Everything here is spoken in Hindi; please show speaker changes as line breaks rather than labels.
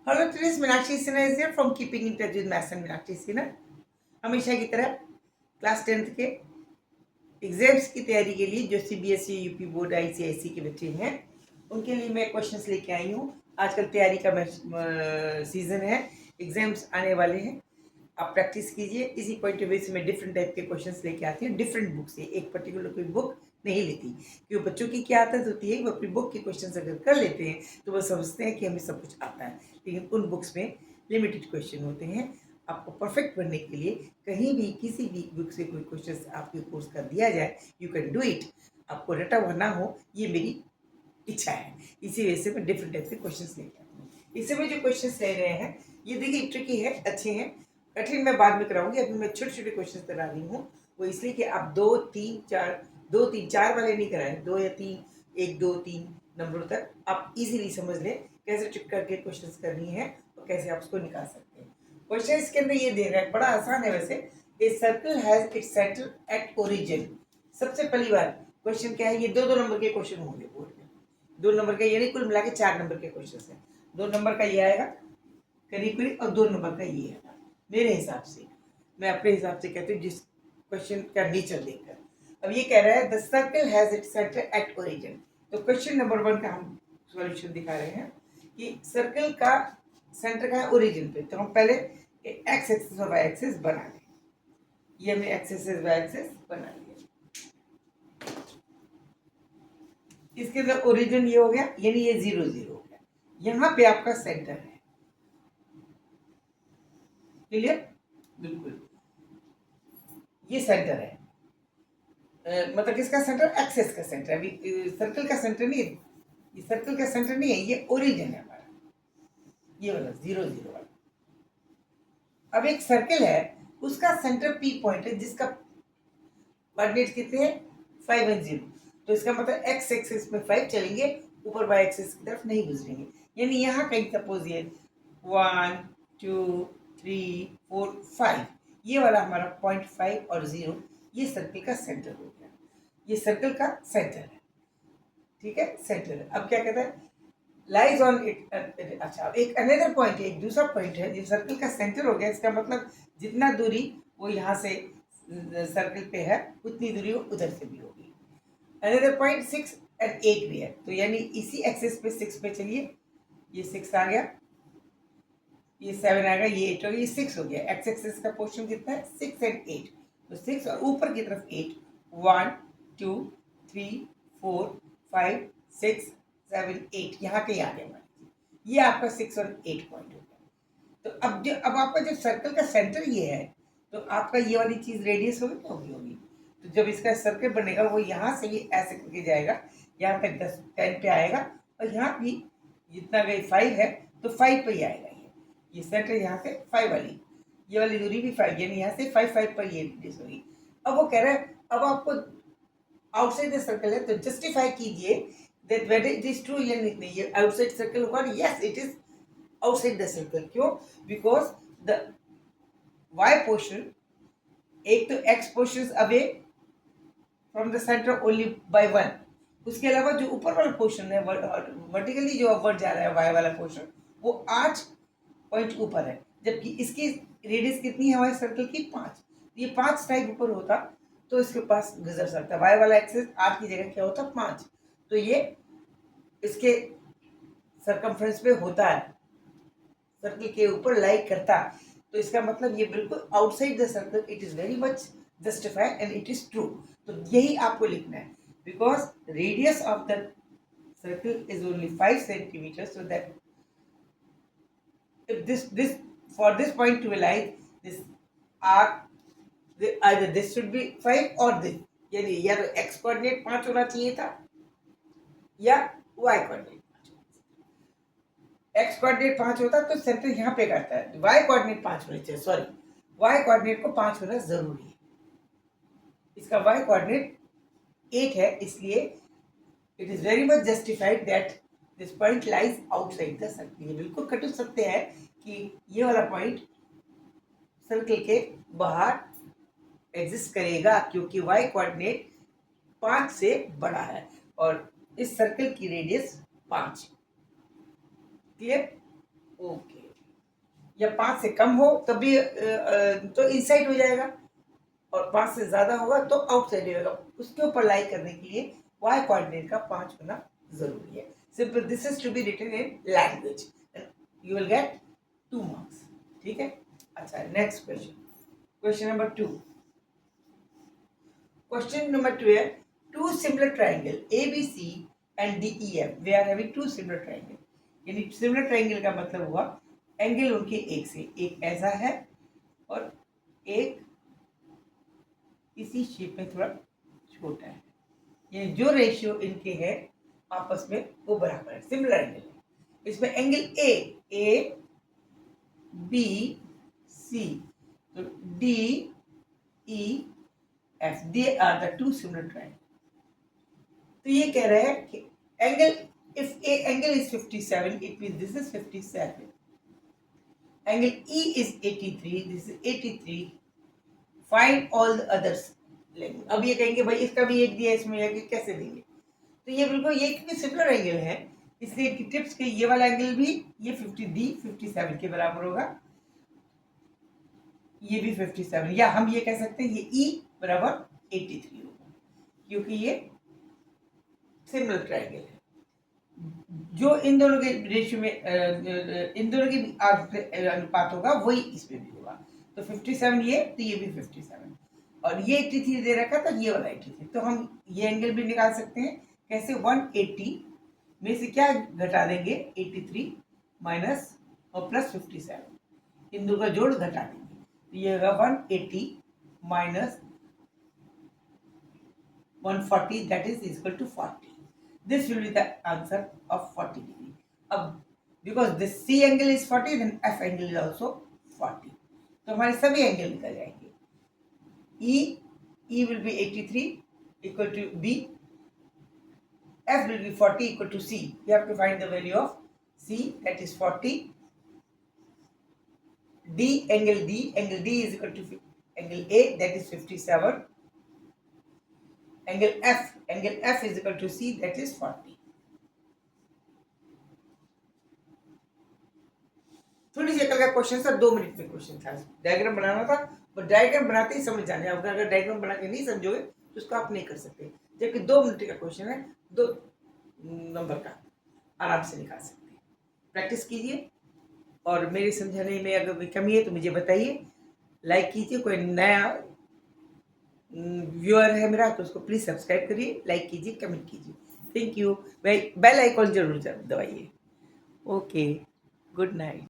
Hello today's Meenakshi Sinha is here from keeping in touch with maths and Meenakshi Sinha. हमेशा की तरह क्लास 10th के एग्जाम्स की तैयारी के लिए जो सीबीएसई यूपी बोर्ड आईसीआईसी के बच्चे हैं उनके लिए मैं क्वेश्चंस लेके आई हूँ। आजकल तैयारी का सीजन है, एग्जाम्स आने वाले हैं। आप प्रैक्टिस कीजिए। इसी पॉइंट ऑफ व्यू से मैं डिफरेंट टाइप के क्वेश्चंस लेके आती हूँ, डिफरेंट बुक से। एक पर्टिकुलर कोई बुक नहीं लेती, क्योंकि बच्चों की क्या आदत होती है, वो अपनी बुक के क्वेश्चंस अगर कर लेते हैं तो वो समझते हैं कि हमें सब कुछ आता है, लेकिन उन बुक्स में लिमिटेड क्वेश्चन होते हैं। आपको परफेक्ट बनने के लिए कहीं भी किसी भी बुक से कोई क्वेश्चन आपके कोर्स का दिया जाए, यू कैन डू इट। आपको रटा हुआ ना हो, ये मेरी इच्छा है। इसी वजह से मैं डिफरेंट टाइप के क्वेश्चंस लेके आती हूँ। इस समय जो क्वेश्चंस ले रहे हैं ये देखिए ट्रिकी है, अच्छे हैं। कठिन मैं बाद में कराऊंगी, अभी मैं छोटे छोटे क्वेश्चंस करा रही हूँ। वो इसलिए कि आप दो तीन चार वाले नहीं कराए, दो या तीन, एक दो तीन नंबरों तक आप इजीली समझ लें कैसे टिक करके क्वेश्चंस करनी है और कैसे आप उसको निकाल सकते हैं। क्वेश्चन इसके अंदर ये दे रहा है, बड़ा आसान है वैसे। A circle has its centre at origin. सबसे पहली बार क्वेश्चन क्या है, ये दो दो नंबर के क्वेश्चन होंगे बोर्ड में। दो नंबर का, यानी कुल मिला के 4 नंबर के क्वेश्चन है। 2 नंबर का ये आएगा करीब करीब, और 2 नंबर का ये आएगा मेरे हिसाब से। मैं अपने हिसाब से कहती हूँ, जिस क्वेश्चन का नेचर देखकर। अब ये कह रहा है the circle has its centre at origin. तो क्वेश्चन नंबर 1 का हम सॉल्यूशन दिखा रहे हैं कि सर्कल का सेंटर का है ओरिजिन पे। तो हम पहले एक्स एक्सिस और वाई एक्सिस बना लें। ये हमने एक्स एक्सिस वाई एक्सिस बना लिया। इसके अंदर ओरिजिन ये हो गया, यानी ये 0 0 हो गया। यहाँ पे आपका सेंटर है। क्लियर? बिल्कुल, ये सेंटर है। मतलब किसका सेंटर? एक्सेस का सेंटर। अभी सर्कल का सेंटर नहीं है, ये सर्कल का सेंटर नहीं है, ये ओरिजिन है हमारा, ये वाला 0 0 वाला। अब एक सर्कल है, उसका सेंटर पी पॉइंट है, जिसका कोऑर्डिनेट कितने हैं? 5 और 0। तो इसका मतलब एक्स एक्सिस में 5 चलेंगे, ऊपर वाई एक्सिस की तरफ नहीं गुजरेंगे। यानी यहाँ कहीं सपोज ये 1 2 3 4 5, ये वाला हमारा पॉइंट 5 और 0, ये सर्कल का सेंटर हो गया। ये सर्कल का सेंटर है, ठीक है, सेंटर है। अब क्या कहता है? Lies on it. अच्छा, अब एक अनदर पॉइंट है, एक दूसरा पॉइंट है जो सर्कल का सेंटर हो गया। इसका मतलब जितना दूरी वो यहाँ से सर्कल पे है, उतनी दूरी वो उधर से भी होगी। अनदर पॉइंट 6 और 8 भी है, तो यानी इसी एक्सिस पे 6 पे चलिए, ये 6 आ गया, ये 7 आ गया, ये 8 हो गया, ये 6 हो गया। एक्स एक्सिस का पोर्शन कितना है? 6 एंड 8। तो 6 और ऊपर की तरफ 8, 1 2 3 4 5 6 7 8, यहाँ पे आ गया। ये आपका 6 और 8 पॉइंट हो गया। तो अब आपका जो सर्कल का सेंटर ये है, तो आपका ये वाली चीज रेडियस होगी, क्या होगी? होगी। तो जब इसका सर्कल बनेगा, वो यहाँ से ये ऐसे करके जाएगा, यहाँ पे 10 पे आएगा, और यहाँ भी जितना गई 5 है, तो 5 पे ही आएगा। ये सेंटर यहाँ से 5 वाली, ये वाली दूरी भी 5, यानी यहाँ से 5 5 पर ये रेडियस होगी। अब वो कह रहा है, अब आपको आउटसाइड द सर्कल है, तो जस्टिफाई कीजिए that whether it is true या नहीं। ये आउटसाइड सर्कल होगा, yes it is outside the circle. क्यों? बिकॉज द y पोर्शन, एक तो x portion away from the centre only by 1, उसके अलावा जो ऊपर वाला पोर्शन है, वर्टिकली जो अपवर्ड जा रहा है y वाला पोर्शन, वो 8 पॉइंट ऊपर है, जबकि इसकी रेडियस कितनी है हमारे सर्कल की? 5। ये 5 टाइप ऊपर होता तो इसके पास गुजर सकता। y वाला एक्सिस 8 की जगह क्या होता? 5। तो ये इसके सरकमफ्रेंस पे होता है, सर्कल के ऊपर लाइक करता। तो इसका मतलब ये बिल्कुल outside the circle, it is very much justified and it is true. तो यही आपको लिखना है, because radius of the circle is only 5 centimetre, so that if this for this point to be like this arc, either this should be 5 or this, यानी या तो x कोऑर्डिनेट 5 होना चाहिए था या y कोऑर्डिनेट। x कोऑर्डिनेट 5 होता तो सेंटर यहाँ पे करता है, y कोऑर्डिनेट 5 होने चाहिए, सॉरी y कोऑर्डिनेट को 5 होना जरूरी है। इसका y कोऑर्डिनेट 8 है, इसलिए it is very much justified that this point lies outside the circle. ये बिल्कुल कटु सत्य है कि ये वाला पॉइंट सर्कल के बाहर एग्जिस्ट करेगा, क्योंकि y कोऑर्डिनेट 5 से बड़ा है और इस सर्कल की रेडियस 5। क्लियर? ओके, या 5 से कम हो तब भी तो इनसाइड हो जाएगा, और 5 से ज़्यादा होगा तो आउटसाइड होगा। उसके ऊपर लाई करने के लिए y कोऑर्डिनेट का 5 होना ज़रूरी है। Simple this is to be written in language, you will get 2 marks. ठीक है। अच्छा, next question, question number 2। Question number 2 है, two similar triangle ABC and DEF, they are having two similar triangle. यानी सिमिलर ट्राइंगल का मतलब हुआ एंगल उनके एक से एक ऐसा है और एक इसी शेप में थोड़ा छोटा है। ये जो रेशियो इनके है आपस में वो बराबर है, सिमिलर एंगल है। इसमें एंगल ए बी सी, तो D E F, they are the two similar triangle. तो ये कह रहे हैं कि angle, if A angle is 57, it means this is 57, angle E is 83, this is 83, find all the others. अब ये कहेंगे भाई इसका भी एक दिया इसमें है कि कैसे देंगे, तो ये बिल्कुल ये क्योंकि सिमिलर एंगल है इसलिए इनकी टिप्स के ये वाला एंगल भी ये 57 के बराबर होगा, ये भी 57, या हम ये कह सकते हैं ये ई बराबर 83 होगा क्योंकि ये सिमिलर ट्रायंगल है। जो इन दोनों के रेशियो में इन दोनों के अनुपात होगा वही इसमें भी होगा। तो 57 ये, तो ये भी 57, और ये 83 दे रखा था, ये वाला 83, तो हम ये एंगल भी निकाल सकते हैं। कैसे? 180 में से क्या घटा देंगे? 83 माइनस और प्लस 57, इन दोनों का जोड़ घटा देंगे, तो ये होगा 180 minus 140, that is equal to 40. This will be the answer of 40 degree. अब because this C angle is 40, then F angle is also 40. तो हमारे सभी एंगल निकल जाएंगे। E will be 83 equal to B. F will be 40 equal to C. You have to find the value of C, that is 40. Angle D is equal to angle A, that is 57. Angle F is equal to C, that is 40. थोड़ी सी अकल का क्वेश्चन था, 2 मिनट में क्वेश्चन था, डायग्राम बनाना था, पर डायग्राम बनाते ही समझ जाने। आप अगर डायग्राम बना के नहीं समझोगे तो उसको आप नहीं कर सकते, जबकि 2 मिनट का क्वेश्चन है, 2 नंबर का आराम से निकाल सकते हैं। प्रैक्टिस कीजिए, और मेरे समझाने में अगर कोई कमी है तो मुझे बताइए, लाइक कीजिए। कोई नया व्यूअर है मेरा तो उसको प्लीज़ सब्सक्राइब करिए, लाइक कीजिए, कमेंट कीजिए। Thank you. बेल आइकॉन जरूर दबाइए। Okay, good night.